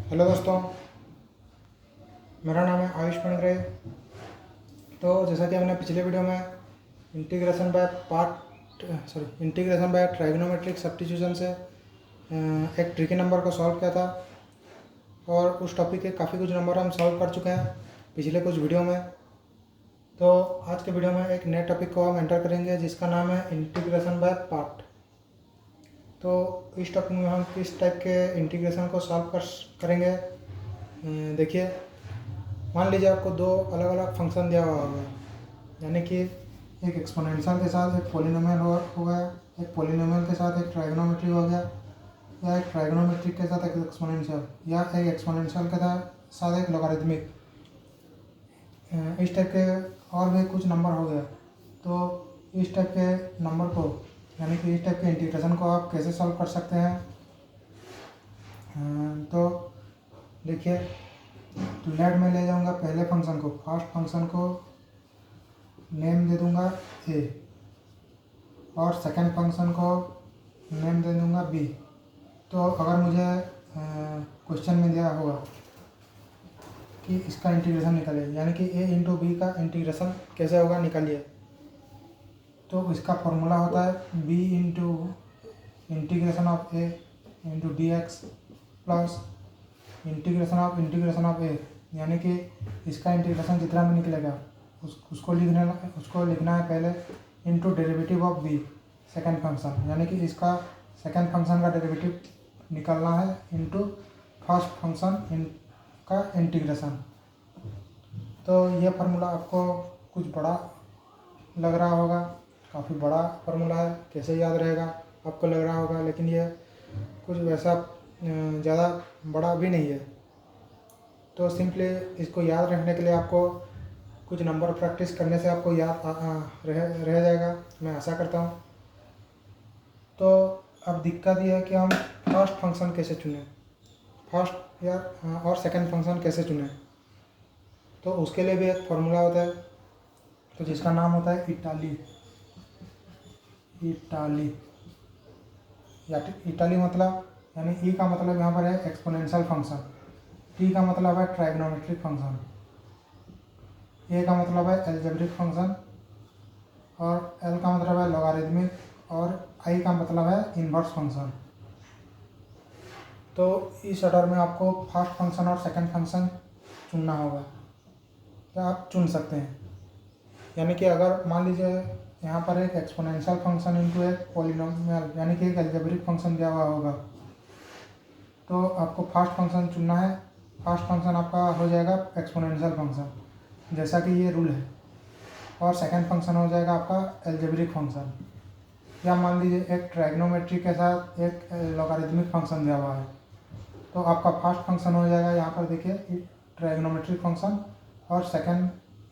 Hello दोस्तों, मेरा नाम है आयुष पंडरे। तो जैसा कि हमने पिछले वीडियो में इंटीग्रेशन बाय ट्राइगोनोमेट्रिक सब्स्टिट्यूशन से एक ट्रिकी नंबर को सॉल्व किया था और उस टॉपिक के काफ़ी कुछ नंबर हम सॉल्व कर चुके हैं पिछले कुछ वीडियो में। तो आज के वीडियो में एक नए टॉपिक को हम एंटर करेंगे जिसका नाम है इंटीग्रेशन बाय पार्ट। तो इस टॉपिक में हम किस टाइप के इंटीग्रेशन को सॉल्व करेंगे, देखिए। मान लीजिए आपको दो अलग अलग फंक्शन दिया हुआ होगा, यानी कि एक एक्सपोनेंशियल के साथ एक पॉलिनोमियल हो गया, एक पॉलिनोमियल के साथ एक ट्राइगोनोमेट्री हो गया, या एक ट्राइगोनोमेट्रिक के साथ एक एक्सपोनेंशियल, या एक एक्सपोनेंशियल के साथ एक लॉगरिथमिक। इस टाइप के और भी कुछ नंबर हो गया। तो इस टाइप के नंबर को, यानी कि इस टाइप के इंटीग्रेशन को आप कैसे सॉल्व कर सकते हैं, तो देखिए। तो लेट में ले जाऊंगा पहले फंक्शन को, फर्स्ट फंक्शन को नेम दे दूंगा ए, और सेकंड फंक्शन को नेम दे दूंगा बी। तो अगर मुझे क्वेश्चन में दिया होगा कि इसका इंटीग्रेशन निकालिए, यानी कि ए इंटू बी का इंटीग्रेशन कैसे होगा निकालिए, तो इसका फॉर्मूला होता है B into integration of A into D X plus integration of A, यानी कि इसका इंटीग्रेशन जितना भी निकलेगा उसको लिखना है पहले into derivative of B second function, यानी कि इसका सेकंड फंक्शन का डेरिवेटिव निकालना है इंटू फर्स्ट फंक्शन का इंटीग्रेशन। तो ये फार्मूला आपको कुछ बड़ा लग रहा होगा, काफ़ी बड़ा फार्मूला है, कैसे याद रहेगा आपको लग रहा होगा, लेकिन ये कुछ वैसा ज़्यादा बड़ा भी नहीं है। तो सिंपली इसको याद रखने के लिए आपको कुछ नंबर प्रैक्टिस करने से आपको याद रह जाएगा, मैं आशा करता हूँ। तो अब दिक्कत ये है कि हम फर्स्ट फंक्शन कैसे चुनें, फर्स्ट या और सेकंड फंक्शन कैसे चुनें। तो उसके लिए भी एक फार्मूला होता है, तो जिसका नाम होता है इटाली मतलब, यानी ई का मतलब यहाँ पर है एक्सपोनेंशियल फंक्शन, टी का मतलब है ट्राइगोनोमेट्रिक फंक्शन, ए का मतलब है अलजेब्रिक फंक्शन, और एल का मतलब है लॉगरिथमिक, और आई का मतलब है इन्वर्स फंक्शन। तो इस ऑर्डर में आपको फर्स्ट फंक्शन और सेकंड फंक्शन चुनना होगा, या आप चुन सकते हैं। यानी कि अगर मान लीजिए यहाँ पर एक एक्सपोनेंशियल फंक्शन इंटू एक पॉलिनोमियल, यानी कि एक अलजेब्रिक फंक्शन दिया हुआ होगा, तो आपको फर्स्ट फंक्शन चुनना है। फर्स्ट फंक्शन आपका हो जाएगा एक्सपोनेंशियल फंक्शन, जैसा कि ये रूल है, और सेकंड फंक्शन हो जाएगा आपका अलजेब्रिक फंक्शन। या मान लीजिए एक ट्राइगोनोमेट्री के साथ एक लॉगरिथमिक फंक्शन दिया हुआ है, तो आपका फर्स्ट फंक्शन हो जाएगा यहाँ पर देखिए ट्राइगोनोमेट्रिक फंक्शन, और सेकंड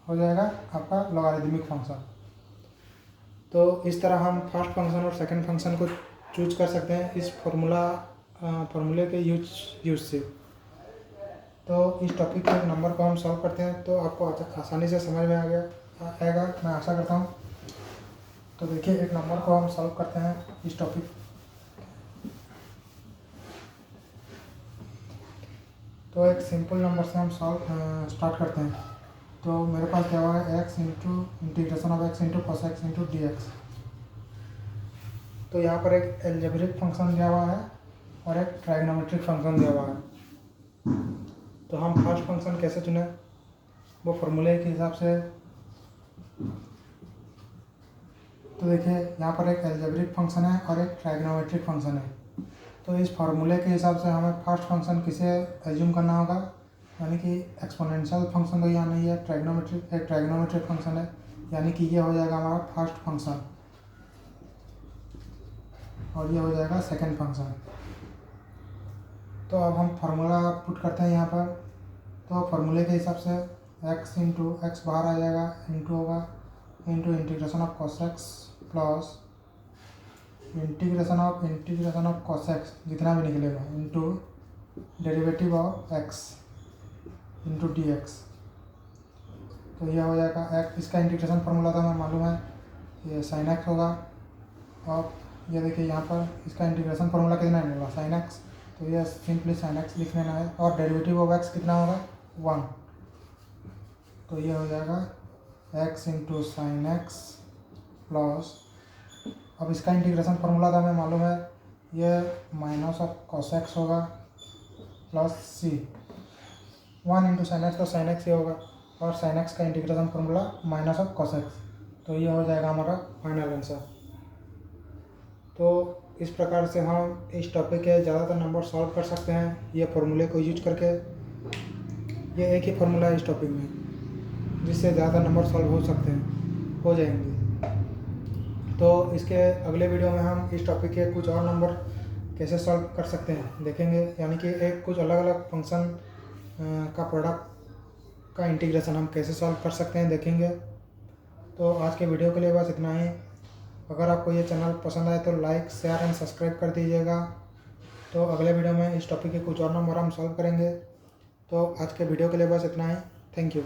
हो जाएगा आपका लॉगरिथमिक फंक्शन। तो इस तरह हम फर्स्ट फंक्शन और सेकंड फंक्शन को चूज कर सकते हैं इस फार्मूले के यूज से। तो इस टॉपिक के नंबर को हम सॉल्व करते हैं, तो आपको आसानी से समझ में आएगा, मैं आशा करता हूँ। तो देखिए, एक नंबर को हम सॉल्व करते हैं इस टॉपिक। तो एक सिंपल नंबर से हम स्टार्ट करते हैं। तो मेरे पास क्या हुआ है, x into integration of x into cos x into D x. तो यहाँ पर एक अलजेब्रिक फंक्शन दिया हुआ है और एक ट्राइगोनोमेट्रिक फंक्शन दिया हुआ है। तो हम फर्स्ट फंक्शन कैसे चुने, वो फार्मूले के हिसाब से। तो देखिए, यहाँ पर एक अलजेब्रिक फंक्शन है और एक ट्राइगोनोमेट्रिक फंक्शन है। तो इस फार्मूले के हिसाब से हमें फर्स्ट फंक्शन किसे एज्यूम करना होगा, यानी कि एक्सपोनेंशियल फंक्शन तो यहाँ नहीं है, एक ट्राइगोनोमेट्रिक फंक्शन है, यानी कि ये हो जाएगा हमारा फर्स्ट फंक्शन, और ये हो जाएगा सेकंड फंक्शन। तो अब हम फार्मूला पुट करते हैं यहाँ पर। तो फार्मूले के हिसाब से x इंटू एक्स बाहर आ जाएगा, इंटू होगा into integration of cos x plus integration of cos x जितना भी निकलेगा into derivative of x into D x. तो यह हो जाएगा x, इसका इंटीग्रेशन फार्मूला था हमें मालूम है, ये साइन एक्स होगा। और ये देखिए यहाँ पर इसका इंटीग्रेशन फार्मूला कितना निकला, साइन एक्स तो यह सिंपली sin x लिख लेना है और डेरिवेटिव ऑफ x कितना होगा 1, तो ये हो जाएगा x into sine x plus, अब इसका इंटीग्रेशन फार्मूला तो हमें मालूम है, यह माइनस ऑफ cos x होगा plus c, 1 into sine x तो साइन एक्स ही होगा और साइन एक्स का integration formula minus of cos x, तो ये हो जाएगा हमारा फाइनल आंसर। तो इस प्रकार से हम इस टॉपिक के ज़्यादातर नंबर सॉल्व कर सकते हैं ये फार्मूले को यूज करके। ये एक ही फार्मूला है इस टॉपिक में जिससे ज़्यादा नंबर सॉल्व हो जाएंगे। तो इसके अगले वीडियो में हम इस टॉपिक के कुछ और नंबर कैसे सॉल्व कर सकते हैं देखेंगे, यानी कि एक कुछ अलग अलग फंक्शन का प्रोडक्ट का इंटीग्रेशन हम कैसे सॉल्व कर सकते हैं देखेंगे। तो आज के वीडियो के लिए बस इतना ही। अगर आपको ये चैनल पसंद आए तो लाइक शेयर एंड सब्सक्राइब कर दीजिएगा। तो अगले वीडियो में इस टॉपिक के कुछ और नंबर हम सॉल्व करेंगे। तो आज के वीडियो के लिए बस इतना ही। Thank you.